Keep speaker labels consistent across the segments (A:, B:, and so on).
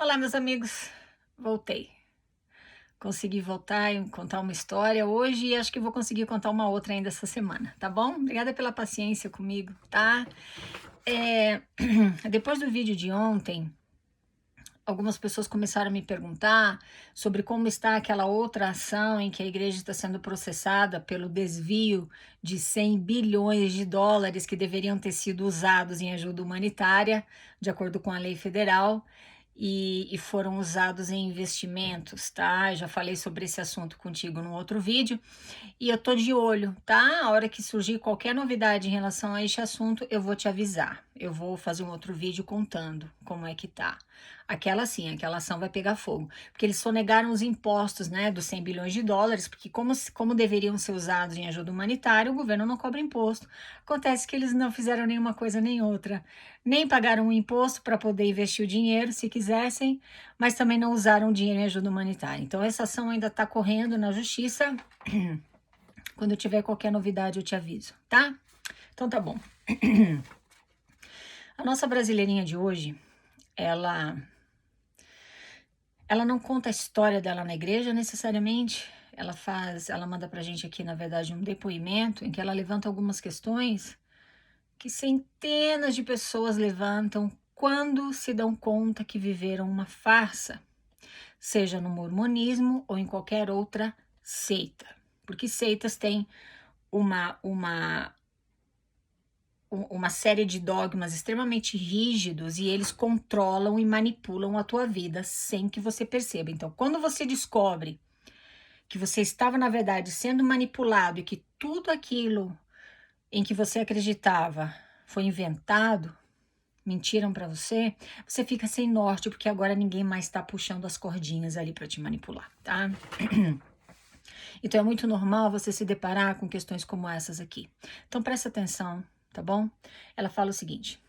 A: Olá, meus amigos. Voltei. Consegui voltar e contar uma história hoje e acho que vou conseguir contar uma outra ainda essa semana, tá bom? Obrigada pela paciência comigo, tá? É, Depois do vídeo de ontem, algumas pessoas começaram a me perguntar sobre como está aquela outra ação em que a igreja está sendo processada pelo desvio de 100 bilhões de dólares que deveriam ter sido usados em ajuda humanitária, de acordo com a lei federal, e foram usados em investimentos, tá? Eu já falei sobre esse assunto contigo no outro vídeo. E eu tô de olho, tá? A hora que surgir qualquer novidade em relação a este assunto, eu vou te avisar. Eu vou fazer um outro vídeo contando como é que tá. Aquela sim, aquela ação vai pegar fogo. Porque eles sonegaram os impostos, né, dos 100 bilhões de dólares, porque como deveriam ser usados em ajuda humanitária, o governo não cobra imposto. Acontece que eles não fizeram nenhuma coisa nem outra. Nem pagaram um imposto para poder investir o dinheiro, se quisessem, mas também não usaram o dinheiro em ajuda humanitária. Então, essa ação ainda está correndo na justiça. Quando eu tiver qualquer novidade, eu te aviso, tá? Então tá bom. A nossa brasileirinha de hoje, ela ela não conta a história dela na igreja necessariamente. Ela manda pra gente aqui, na verdade, um depoimento em que ela levanta algumas questões que centenas de pessoas levantam quando se dão conta que viveram uma farsa, seja no mormonismo ou em qualquer outra seita. Porque seitas têm uma uma série de dogmas extremamente rígidos e eles controlam e manipulam a tua vida sem que você perceba. Então, quando você descobre que você estava, na verdade, sendo manipulado e que tudo aquilo em que você acreditava foi inventado, mentiram para você, você fica sem norte, porque agora ninguém mais está puxando as cordinhas ali para te manipular, tá? Então é muito normal você se deparar com questões como essas aqui. Então presta atenção, tá bom? Ela fala o seguinte: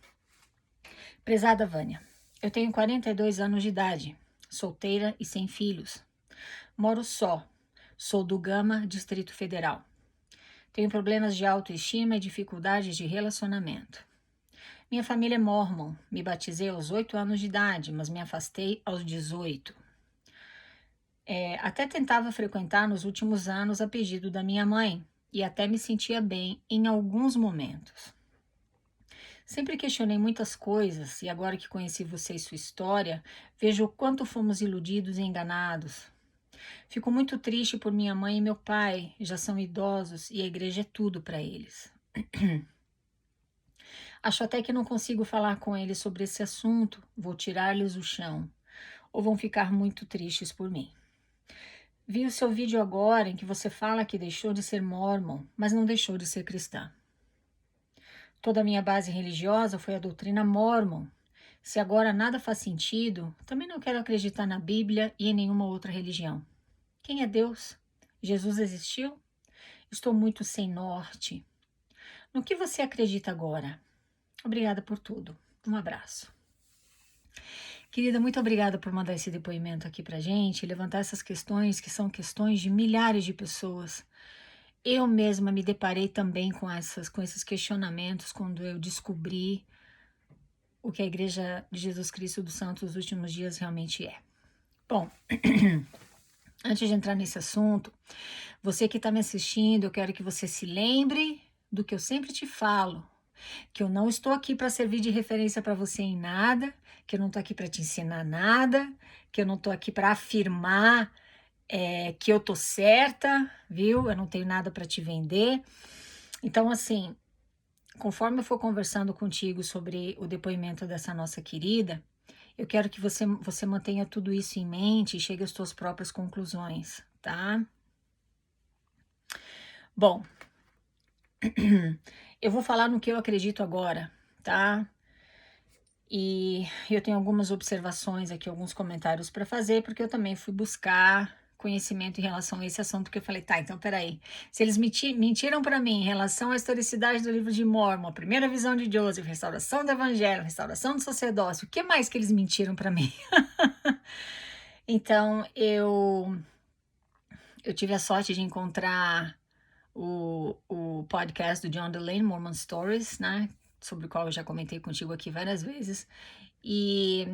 A: prezada Vânia, eu tenho 42 anos de idade, solteira e sem filhos. Moro só, sou do Gama, Distrito Federal. Tenho problemas de autoestima e dificuldades de relacionamento. Minha família é mórmon, me batizei aos 8 anos de idade, mas me afastei aos 18. Até tentava frequentar nos últimos anos a pedido da minha mãe, e até me sentia bem em alguns momentos. Sempre questionei muitas coisas e agora que conheci você e sua história, vejo o quanto fomos iludidos e enganados. Fico muito triste por minha mãe e meu pai, já são idosos e a igreja é tudo para eles. Acho até que não consigo falar com eles sobre esse assunto, vou tirar-lhes o chão, ou vão ficar muito tristes por mim. Vi o seu vídeo agora em que você fala que deixou de ser mórmon, mas não deixou de ser cristã. Toda a minha base religiosa foi a doutrina mórmon. Se agora nada faz sentido, também não quero acreditar na Bíblia e em nenhuma outra religião. Quem é Deus? Jesus existiu? Estou muito sem norte. No que você acredita agora? Obrigada por tudo. Um abraço. Querida, muito obrigada por mandar esse depoimento aqui pra gente, levantar essas questões que são questões de milhares de pessoas. Eu mesma me deparei também com esses questionamentos quando eu descobri o que a Igreja de Jesus Cristo dos Santos dos Últimos Dias realmente é. Bom, antes de entrar nesse assunto, você que está me assistindo, eu quero que você se lembre do que eu sempre te falo, que eu não estou aqui para servir de referência para você em nada, que eu não estou aqui para te ensinar nada, que eu não estou aqui para afirmar que eu tô certa, viu? Eu não tenho nada para te vender. Então, assim, conforme eu for conversando contigo sobre o depoimento dessa nossa querida, eu quero que você mantenha tudo isso em mente e chegue às suas próprias conclusões, tá? Bom, eu vou falar no que eu acredito agora, tá? E eu tenho algumas observações aqui, alguns comentários para fazer, porque eu também fui buscar conhecimento em relação a esse assunto, porque eu falei, tá, então peraí, se eles mentiram para mim em relação à historicidade do livro de Mórmon, a primeira visão de Joseph, restauração do evangelho, restauração do sacerdócio, o que mais que eles mentiram para mim? Então, eu tive a sorte de encontrar o podcast do John Delaney, Mormon Stories, né, sobre o qual eu já comentei contigo aqui várias vezes, e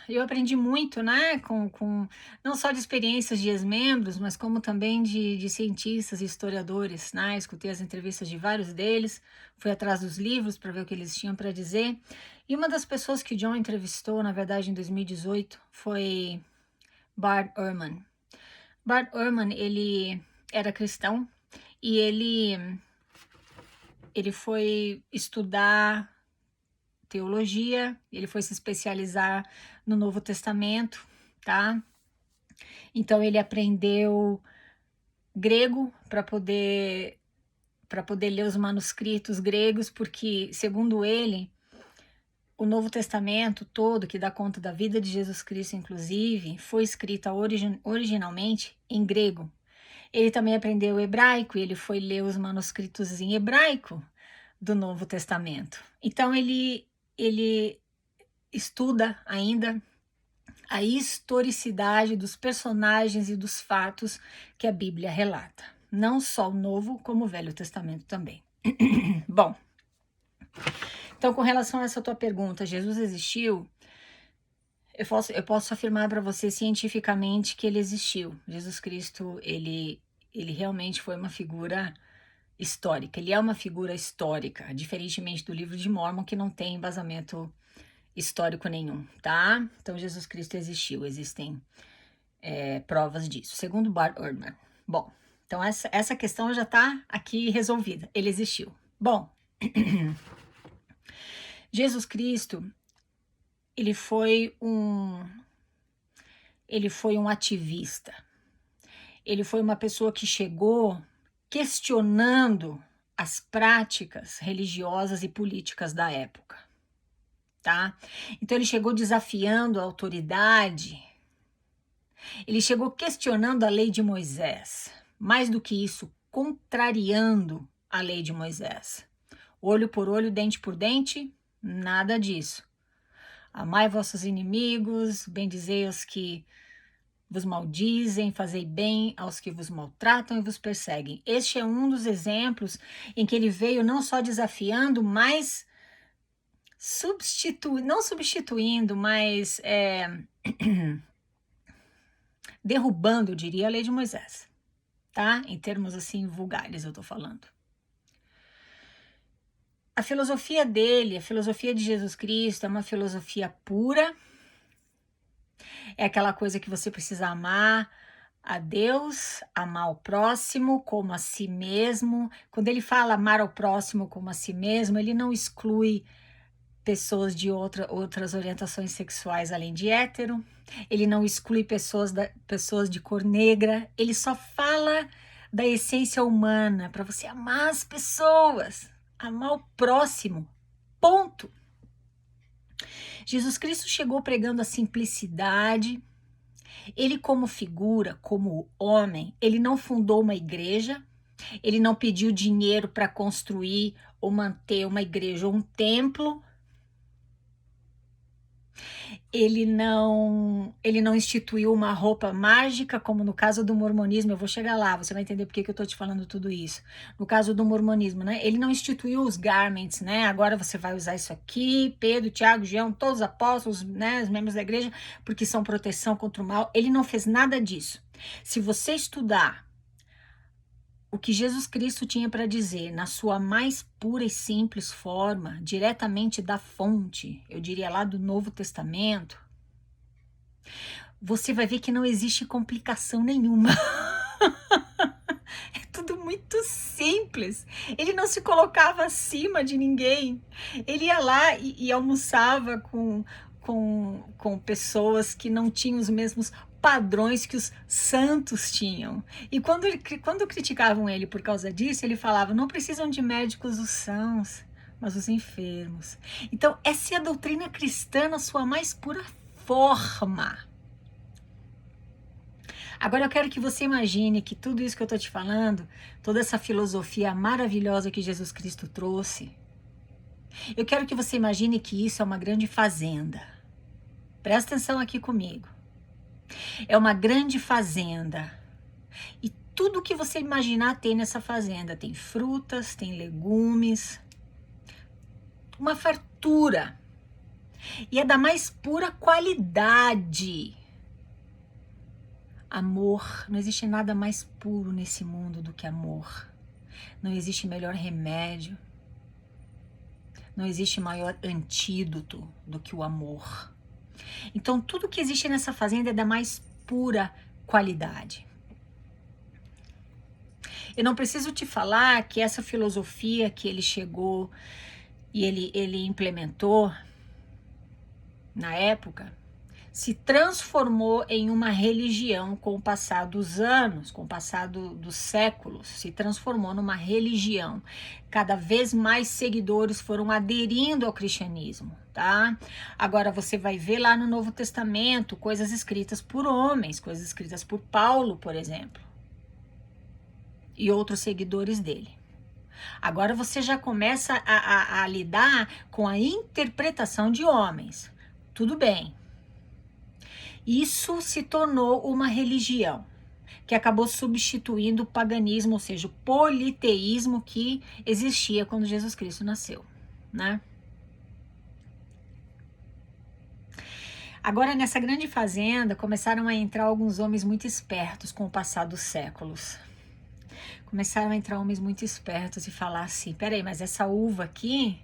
A: eu aprendi muito, né, com não só de experiências de ex-membros, mas como também de cientistas e historiadores, né? Escutei as entrevistas de vários deles, fui atrás dos livros para ver o que eles tinham para dizer. E uma das pessoas que John entrevistou, na verdade, em 2018, foi Bart Ehrman. Bart Ehrman, ele era cristão e ele foi estudar teologia, ele foi se especializar no Novo Testamento, tá? Então ele aprendeu grego para poder ler os manuscritos gregos, porque segundo ele, o Novo Testamento todo, que dá conta da vida de Jesus Cristo, inclusive, foi escrita originalmente em grego. Ele também aprendeu hebraico, e ele foi ler os manuscritos em hebraico do Novo Testamento. Então ele estuda ainda a historicidade dos personagens e dos fatos que a Bíblia relata. Não só o Novo, como o Velho Testamento também. Bom, então com relação a essa tua pergunta, Jesus existiu? Eu posso afirmar para você cientificamente que ele existiu. Jesus Cristo, ele realmente foi uma figura histórica. Ele é uma figura histórica, diferentemente do livro de Mórmon, que não tem embasamento histórico nenhum, tá? Então Jesus Cristo existiu, existem provas disso, segundo Bart Ehrman. Bom, então essa questão já está aqui resolvida, ele existiu. Bom, Jesus Cristo, ele foi um ativista, ele foi uma pessoa que chegou questionando as práticas religiosas e políticas da época, tá? Então ele chegou desafiando a autoridade, ele chegou questionando a lei de Moisés, mais do que isso, contrariando a lei de Moisés. Olho por olho, dente por dente, nada disso. Amai vossos inimigos, bendizei os que vos maldizem, fazei bem aos que vos maltratam e vos perseguem. Este é um dos exemplos em que ele veio não só desafiando, mas não substituindo, mas derrubando, eu diria, a lei de Moisés, tá? Em termos assim vulgares eu tô falando. A filosofia dele, a filosofia de Jesus Cristo é uma filosofia pura, é aquela coisa que você precisa amar a Deus, amar o próximo como a si mesmo. Quando ele fala amar ao próximo como a si mesmo, ele não exclui pessoas de outras orientações sexuais além de hétero, ele não exclui pessoas de cor negra, ele só fala da essência humana, para você amar as pessoas, amar o próximo, ponto. Jesus Cristo chegou pregando a simplicidade. Ele, como figura, como homem, ele não fundou uma igreja, ele não pediu dinheiro para construir ou manter uma igreja ou um templo. Ele não instituiu uma roupa mágica, como no caso do mormonismo. Eu vou chegar lá, você vai entender por que eu estou te falando tudo isso. No caso do mormonismo, né? Ele não instituiu os garments, né? Agora você vai usar isso aqui, Pedro, Tiago, João, todos os apóstolos, né? Os membros da igreja, porque são proteção contra o mal. Ele não fez nada disso. Se você estudar o que Jesus Cristo tinha para dizer na sua mais pura e simples forma, diretamente da fonte, eu diria lá do Novo Testamento, você vai ver que não existe complicação nenhuma. É tudo muito simples. Ele não se colocava acima de ninguém. Ele ia lá e almoçava com pessoas que não tinham os mesmos padrões que os santos tinham. E quando criticavam ele por causa disso, ele falava: não precisam de médicos os sãos, mas os enfermos. Então, essa é a doutrina cristã na sua mais pura forma. Agora eu quero que você imagine que tudo isso que eu estou te falando, toda essa filosofia maravilhosa que Jesus Cristo trouxe, eu quero que você imagine que isso é uma grande fazenda. Presta atenção aqui comigo. É uma grande fazenda. E tudo que você imaginar tem nessa fazenda. Tem frutas, tem legumes, uma fartura. E é da mais pura qualidade. Amor, não existe nada mais puro nesse mundo do que amor. Não existe melhor remédio. Não existe maior antídoto do que o amor. Então, tudo que existe nessa fazenda é da mais pura qualidade. Eu não preciso te falar que essa filosofia que ele chegou e ele implementou na época se transformou em uma religião com o passar dos anos, com o passar dos séculos, se transformou numa religião. Cada vez mais seguidores foram aderindo ao cristianismo, tá? Agora você vai ver lá no Novo Testamento coisas escritas por homens, coisas escritas por Paulo, por exemplo, e outros seguidores dele. Agora você já começa a lidar com a interpretação de homens. Tudo bem. Isso se tornou uma religião que acabou substituindo o paganismo, ou seja, o politeísmo que existia quando Jesus Cristo nasceu, né? Agora, nessa grande fazenda, começaram a entrar alguns homens muito espertos com o passar dos séculos. Começaram a entrar homens muito espertos e falar assim, peraí, mas essa uva aqui,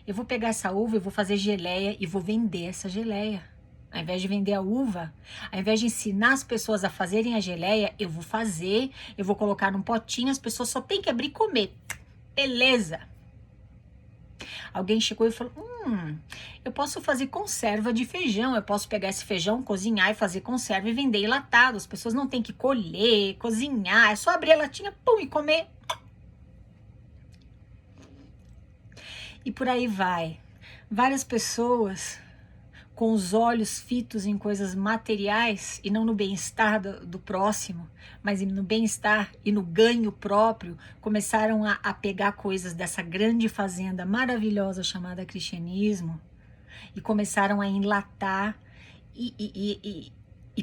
A: eu vou pegar essa uva e vou fazer geleia e vou vender essa geleia. Ao invés de vender a uva, ao invés de ensinar as pessoas a fazerem a geleia, eu vou fazer, eu vou colocar num potinho, as pessoas só tem que abrir e comer. Beleza. Alguém chegou e falou, eu posso fazer conserva de feijão, eu posso pegar esse feijão, cozinhar e fazer conserva e vender enlatado. As pessoas não têm que colher, cozinhar, é só abrir a latinha, pum, e comer. E por aí vai. Várias pessoas com os olhos fitos em coisas materiais e não no bem-estar do próximo, mas no bem-estar e no ganho próprio, começaram a pegar coisas dessa grande fazenda maravilhosa chamada cristianismo e começaram a enlatar e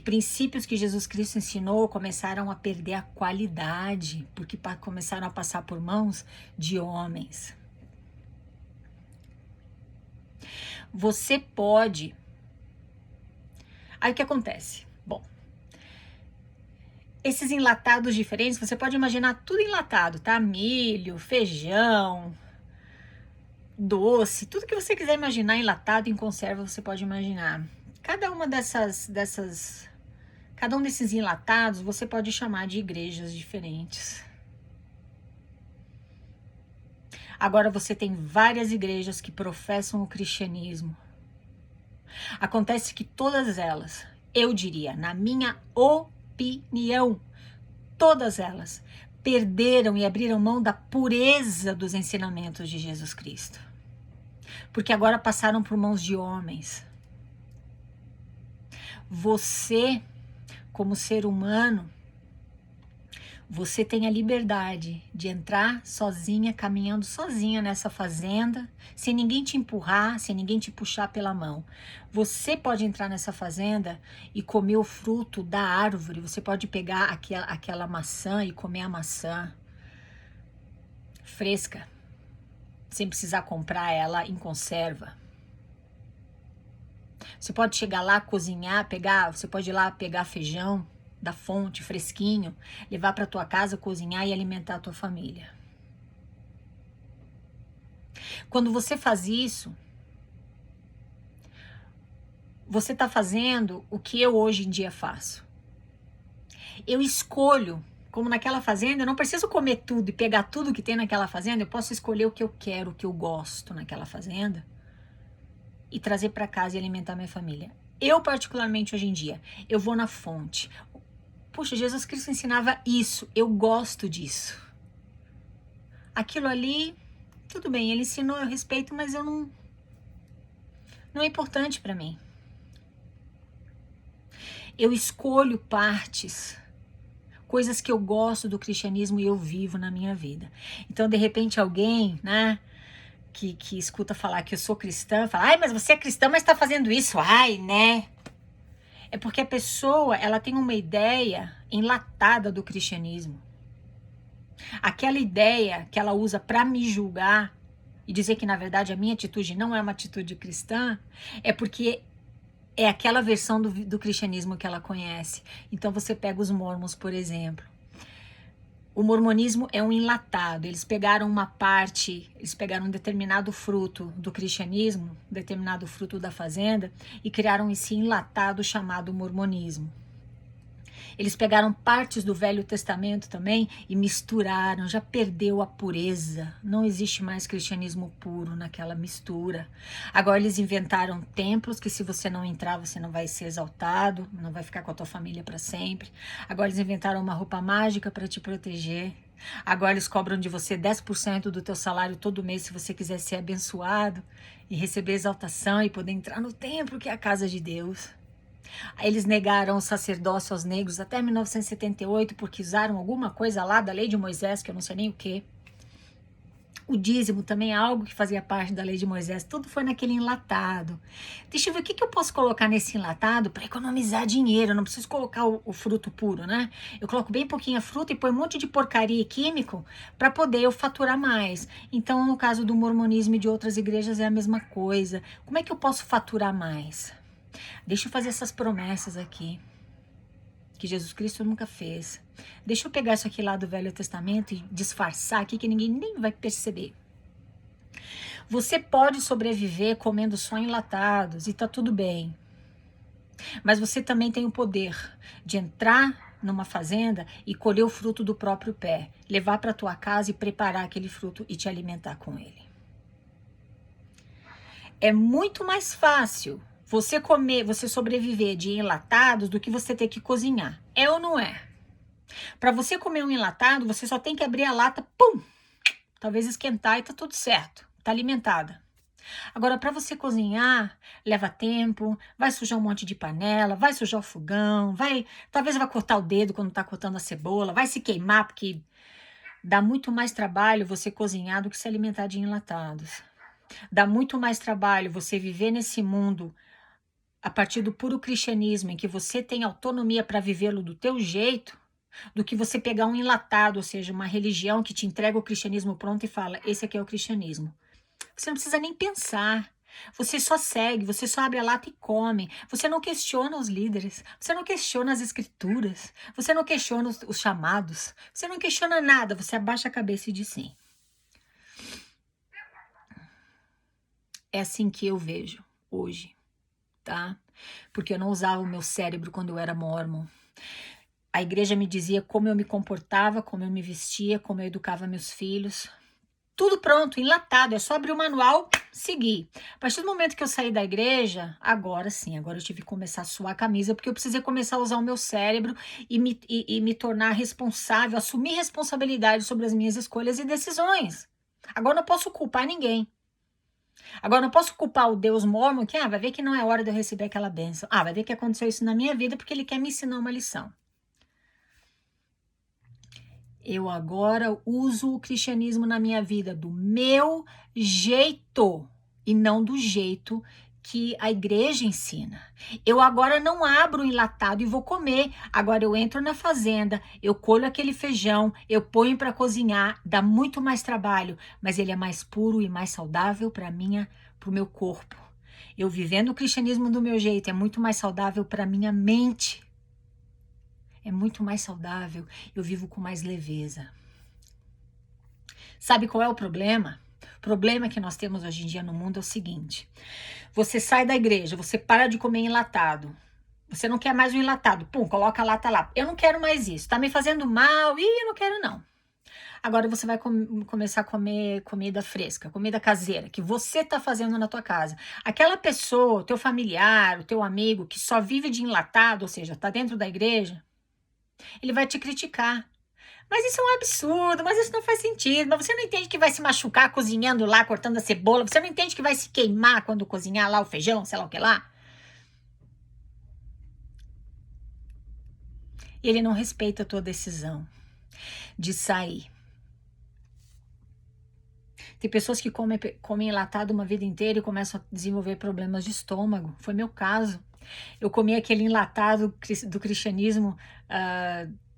A: princípios que Jesus Cristo ensinou começaram a perder a qualidade, porque começaram a passar por mãos de homens. Você pode... Aí o que acontece? Bom, esses enlatados diferentes, você pode imaginar tudo enlatado, tá? Milho, feijão, doce, tudo que você quiser imaginar enlatado em conserva, você pode imaginar. Cada um desses enlatados, você pode chamar de igrejas diferentes. Agora você tem várias igrejas que professam o cristianismo. Acontece que todas elas, eu diria, na minha opinião, todas elas perderam e abriram mão da pureza dos ensinamentos de Jesus Cristo. Porque agora passaram por mãos de homens. Você, como ser humano, você tem a liberdade de entrar sozinha, caminhando sozinha nessa fazenda, sem ninguém te empurrar, sem ninguém te puxar pela mão. Você pode entrar nessa fazenda e comer o fruto da árvore, você pode pegar aquela maçã e comer a maçã fresca, sem precisar comprar ela em conserva. Você pode chegar lá, cozinhar, você pode ir lá pegar feijão da fonte, fresquinho, levar para tua casa, cozinhar e alimentar a tua família. Quando você faz isso, você está fazendo o que eu hoje em dia faço. Eu escolho, como naquela fazenda, eu não preciso comer tudo e pegar tudo que tem naquela fazenda, eu posso escolher o que eu quero, o que eu gosto naquela fazenda e trazer para casa e alimentar minha família. Eu, particularmente hoje em dia, eu vou na fonte. Puxa, Jesus Cristo ensinava isso, eu gosto disso. Aquilo ali, tudo bem, ele ensinou, eu respeito, mas eu não é importante para mim. Eu escolho partes, coisas que eu gosto do cristianismo e eu vivo na minha vida. Então, de repente, alguém, né, que escuta falar que eu sou cristã, fala, ai, mas você é cristã, mas tá fazendo isso, ai, né? É porque a pessoa, ela tem uma ideia enlatada do cristianismo. Aquela ideia que ela usa para me julgar, e dizer que na verdade a minha atitude não é uma atitude cristã, é porque é aquela versão do cristianismo que ela conhece. Então você pega os mormons, por exemplo. O mormonismo é um enlatado. Eles pegaram uma parte, eles pegaram um determinado fruto do cristianismo, um determinado fruto da fazenda, e criaram esse enlatado chamado mormonismo. Eles pegaram partes do Velho Testamento também e misturaram, já perdeu a pureza. Não existe mais cristianismo puro naquela mistura. Agora eles inventaram templos que se você não entrar, você não vai ser exaltado, não vai ficar com a tua família para sempre. Agora eles inventaram uma roupa mágica para te proteger. Agora eles cobram de você 10% do teu salário todo mês se você quiser ser abençoado e receber exaltação e poder entrar no templo que é a casa de Deus. Eles negaram o sacerdócio aos negros até 1978 porque usaram alguma coisa lá da lei de Moisés, que eu não sei nem o que. O dízimo também é algo que fazia parte da lei de Moisés. Tudo foi naquele enlatado. Deixa eu ver o que eu posso colocar nesse enlatado para economizar dinheiro. Eu não preciso colocar o fruto puro, né? Eu coloco bem pouquinha fruta e põe um monte de porcaria e químico para poder eu faturar mais. Então, no caso do mormonismo e de outras igrejas é a mesma coisa. Como é que eu posso faturar mais? Deixa eu fazer essas promessas aqui, que Jesus Cristo nunca fez. Deixa eu pegar isso aqui lá do Velho Testamento e disfarçar aqui que ninguém nem vai perceber. Você pode sobreviver comendo só enlatados e tá tudo bem. Mas você também tem o poder de entrar numa fazenda e colher o fruto do próprio pé, levar para tua casa e preparar aquele fruto e te alimentar com ele. É muito mais fácil você comer, você sobreviver de enlatados do que você ter que cozinhar. É ou não é? Para você comer um enlatado, você só tem que abrir a lata, pum! Talvez esquentar e tá tudo certo. Tá alimentada. Agora, para você cozinhar, leva tempo, vai sujar um monte de panela, vai sujar o fogão, talvez vai cortar o dedo quando tá cortando a cebola, vai se queimar, porque dá muito mais trabalho você cozinhar do que se alimentar de enlatados. Dá muito mais trabalho você viver nesse mundo a partir do puro cristianismo, em que você tem autonomia para vivê-lo do teu jeito, do que você pegar um enlatado, ou seja, uma religião que te entrega o cristianismo pronto e fala, esse aqui é o cristianismo. Você não precisa nem pensar. Você só segue, você só abre a lata e come. Você não questiona os líderes, você não questiona as escrituras, você não questiona os chamados, você não questiona nada, você abaixa a cabeça e diz sim. É assim que eu vejo hoje, tá? Porque eu não usava o meu cérebro quando eu era mormon. A igreja me dizia como eu me comportava, como eu me vestia, como eu educava meus filhos. Tudo pronto, enlatado, é só abrir o manual, seguir. A partir do momento que eu saí da igreja, agora sim, agora eu tive que começar a suar a camisa, porque eu precisei começar a usar o meu cérebro e me tornar responsável, assumir responsabilidade sobre as minhas escolhas e decisões. Agora eu não posso culpar ninguém. Agora eu não posso culpar o Deus mormon, que vai ver que não é hora de eu receber aquela bênção. Vai ver que aconteceu isso na minha vida porque ele quer me ensinar uma lição. Eu agora uso o cristianismo na minha vida do meu jeito e não do jeito que a igreja ensina. Eu agora não abro o enlatado e vou comer. Agora eu entro na fazenda, eu colho aquele feijão, eu ponho para cozinhar, dá muito mais trabalho, mas ele é mais puro e mais saudável para o meu corpo. Eu vivendo o cristianismo do meu jeito é muito mais saudável para minha mente. É muito mais saudável, eu vivo com mais leveza. Sabe qual é o problema? O problema que nós temos hoje em dia no mundo é o seguinte: você sai da igreja, você para de comer enlatado, você não quer mais um enlatado, pum, coloca a lata lá. Eu não quero mais isso, tá me fazendo mal, eu não quero não. Agora você vai começar a comer comida fresca, comida caseira, que você tá fazendo na tua casa. Aquela pessoa, o teu familiar, o teu amigo, que só vive de enlatado, ou seja, tá dentro da igreja, ele vai te criticar. Mas isso é um absurdo, mas isso não faz sentido. Mas você não entende que vai se machucar cozinhando lá, cortando a cebola? Você não entende que vai se queimar quando cozinhar lá o feijão, sei lá o que lá? E ele não respeita a tua decisão de sair. Tem pessoas que comem enlatado uma vida inteira e começam a desenvolver problemas de estômago. Foi meu caso. Eu comi aquele enlatado do cristianismo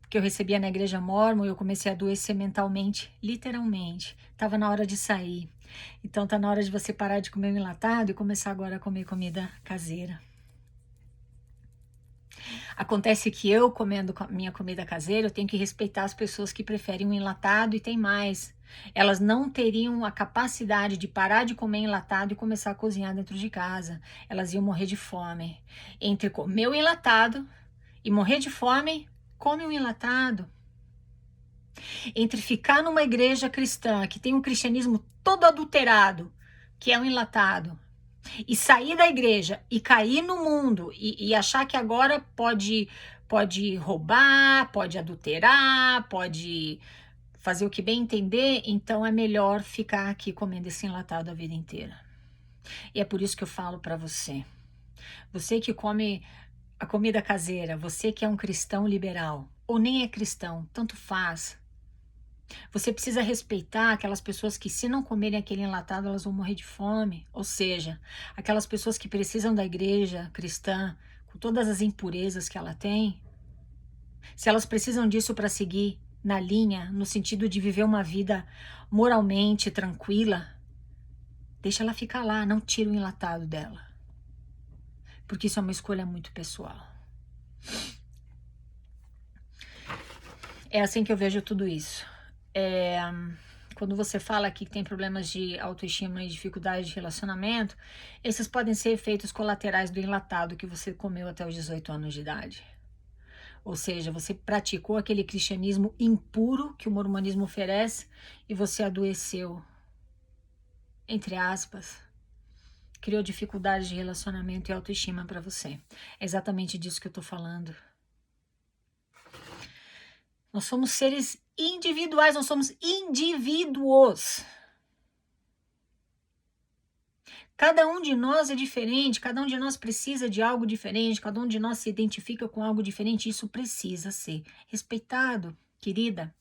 A: que eu recebia na igreja mórmon, eu comecei a adoecer mentalmente, literalmente. Tava na hora de sair. Então tá na hora de você parar de comer o enlatado e começar agora a comer comida caseira. Acontece que eu, comendo minha comida caseira, eu tenho que respeitar as pessoas que preferem o enlatado e tem mais. Elas não teriam a capacidade de parar de comer enlatado e começar a cozinhar dentro de casa. Elas iam morrer de fome. Entre comer o enlatado e morrer de fome, come um enlatado. Entre ficar numa igreja cristã que tem um cristianismo todo adulterado, que é um enlatado, e sair da igreja e cair no mundo e achar que agora pode roubar, pode adulterar, pode fazer o que bem entender, então é melhor ficar aqui comendo esse enlatado a vida inteira. E é por isso que eu falo para você. Você que come a comida caseira, você que é um cristão liberal, ou nem é cristão, tanto faz. Você precisa respeitar aquelas pessoas que, se não comerem aquele enlatado, elas vão morrer de fome. Ou seja, aquelas pessoas que precisam da igreja cristã, com todas as impurezas que ela tem, se elas precisam disso para seguir na linha, no sentido de viver uma vida moralmente tranquila, deixa ela ficar lá, não tira o enlatado dela. Porque isso é uma escolha muito pessoal. É assim que eu vejo tudo isso. Quando você fala aqui que tem problemas de autoestima e dificuldade de relacionamento, esses podem ser efeitos colaterais do enlatado que você comeu até os 18 anos de idade. Ou seja, você praticou aquele cristianismo impuro que o mormonismo oferece e você adoeceu, entre aspas, criou dificuldades de relacionamento e autoestima para você. É exatamente disso que eu tô falando. Nós somos seres individuais, nós somos indivíduos. Cada um de nós é diferente, cada um de nós precisa de algo diferente, cada um de nós se identifica com algo diferente, isso precisa ser respeitado, querida.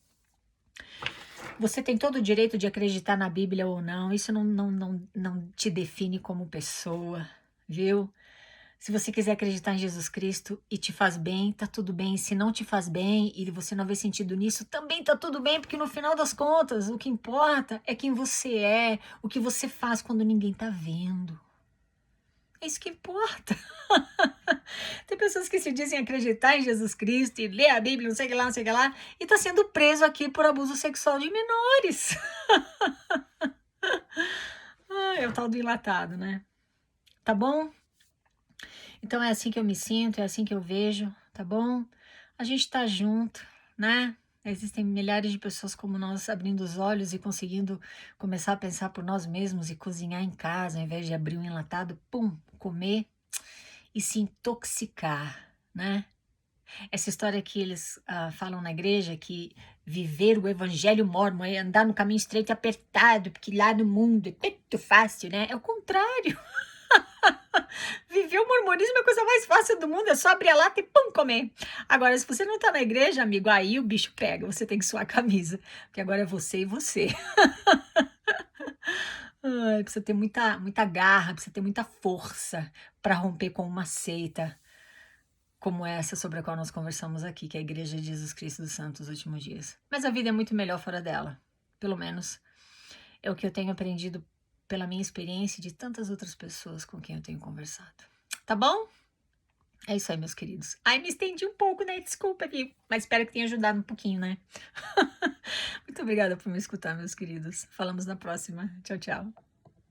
A: Você tem todo o direito de acreditar na Bíblia ou não, isso não te define como pessoa, viu? Se você quiser acreditar em Jesus Cristo e te faz bem, tá tudo bem. Se não te faz bem e você não vê sentido nisso, também tá tudo bem, porque no final das contas, o que importa é quem você é, o que você faz quando ninguém tá vendo. É isso que importa. Tem pessoas que se dizem acreditar em Jesus Cristo e ler a Bíblia, não sei o que lá, não sei o que lá, e tá sendo preso aqui por abuso sexual de menores. É o tal do enlatado, né? Tá bom? Então é assim que eu me sinto, é assim que eu vejo, tá bom? A gente tá junto, né? Existem milhares de pessoas como nós abrindo os olhos e conseguindo começar a pensar por nós mesmos e cozinhar em casa, ao invés de abrir um enlatado, pum, comer e se intoxicar, né? Essa história que eles falam na igreja, que viver o evangelho mórmon é andar no caminho estreito e apertado, porque lá no mundo é muito fácil, né? É o contrário. Viver o mormonismo é a coisa mais fácil do mundo, é só abrir a lata e pum, comer. Agora, se você não tá na igreja, amigo, aí o bicho pega, você tem que suar a camisa, porque agora é você e você. Ai, precisa ter muita garra, precisa ter muita força para romper com uma seita como essa sobre a qual nós conversamos aqui, que é a Igreja de Jesus Cristo dos Santos dos Últimos Dias. Mas a vida é muito melhor fora dela, pelo menos é o que eu tenho aprendido pela minha experiência e de tantas outras pessoas com quem eu tenho conversado. Tá bom? É isso aí, meus queridos. Ai, me estendi um pouco, né? Desculpa aqui, mas espero que tenha ajudado um pouquinho, né? Muito obrigada por me escutar, meus queridos. Falamos na próxima. Tchau, tchau.